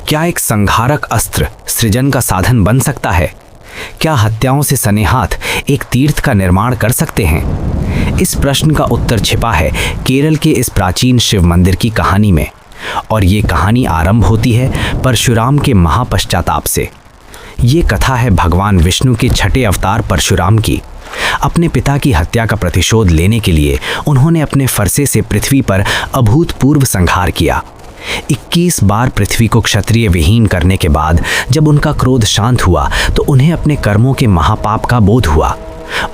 क्या एक संहारक अस्त्र सृजन का साधन बन सकता है? क्या हत्याओं से सने हाथ एक तीर्थ का निर्माण कर सकते हैं? इस प्रश्न का उत्तर छिपा है केरल के इस प्राचीन शिव मंदिर की कहानी में। और ये कहानी आरंभ होती है परशुराम के महापश्चाताप से। ये कथा है भगवान विष्णु के छठे अवतार परशुराम की। अपने पिता की हत्या का प्रतिशोध लेने के लिए उन्होंने अपने फरसे से पृथ्वी पर अभूतपूर्व संहार किया। 21 बार पृथ्वी को क्षत्रिय विहीन करने के बाद जब उनका क्रोध शांत हुआ तो उन्हें अपने कर्मों के महापाप का बोध हुआ।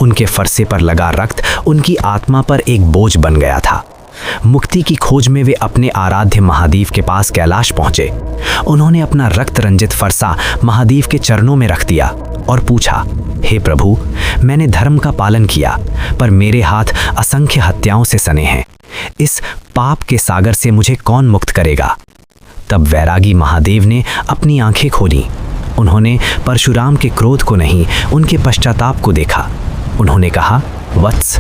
उनके फरसे पर लगा रक्त उनकी आत्मा पर एक बोझ बन गया था। मुक्ति की खोज में वे अपने आराध्य महादेव के पास कैलाश पहुंचे। उन्होंने अपना रक्त रंजित फरसा महादेव के चरणों में रख दिया और पूछा, हे प्रभु, मैंने धर्म का पालन किया पर मेरे हाथ असंख्य हत्याओं से सने हैं। इस पाप के सागर से मुझे कौन मुक्त करेगा? तब वैरागी महादेव ने अपनी आंखें खोली। उन्होंने परशुराम के क्रोध को नहीं, उनके पश्चाताप को देखा। उन्होंने कहा, वत्स,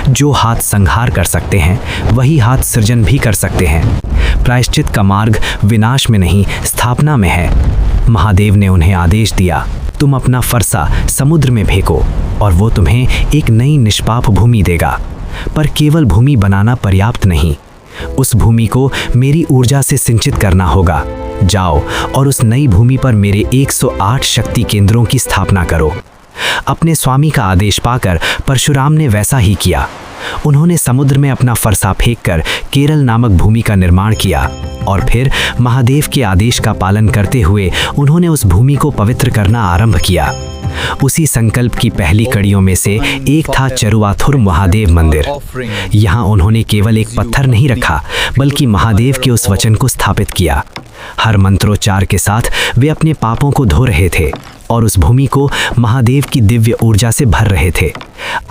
जो हाथ संहार कर सकते हैं वही हाथ सृजन भी कर सकते हैं। प्रायश्चित का मार्ग विनाश में नहीं, स्थापना में है। महादेव ने उन्हें आदेश दिया, तुम अपना फरसा समुद्र में फेंको और वो तुम्हें एक नई निष्पाप भूमि देगा। पर केवल भूमि बनाना पर्याप्त नहीं, उस भूमि को मेरी ऊर्जा से सिंचित करना होगा। जाओ और उस नई भूमि पर मेरे 108 शक्ति केंद्रों की स्थापना करो। अपने स्वामी का आदेश पाकर परशुराम ने वैसा ही किया। उन्होंने समुद्र में अपना फरसा फेंककर केरल नामक भूमि का निर्माण किया और फिर महादेव के आदेश का पालन करते हुए उन्होंने उस भूमि को पवित्र करना आरंभ किया। उसी संकल्प की पहली कड़ियों में से एक था चरुवाथुर महादेव मंदिर। यहाँ उन्होंने केवल एक पत्थर नहीं रखा बल्कि महादेव के उस वचन को स्थापित किया। हर मंत्रोच्चार के साथ वे अपने पापों को धो रहे थे और उस भूमि को महादेव की दिव्य ऊर्जा से भर रहे थे।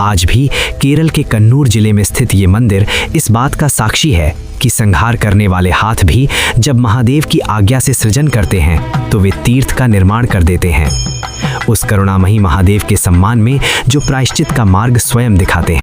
आज भी केरल के कन्नूर जिले में स्थित ये मंदिर इस बात का साक्षी है कि संहार करने वाले हाथ भी जब महादेव की आज्ञा से सृजन करते हैं तो वे तीर्थ का निर्माण कर देते हैं। उस करुणामयी महादेव के सम्मान में जो प्रायश्चित का मार्ग स्वयं दिखाते हैं।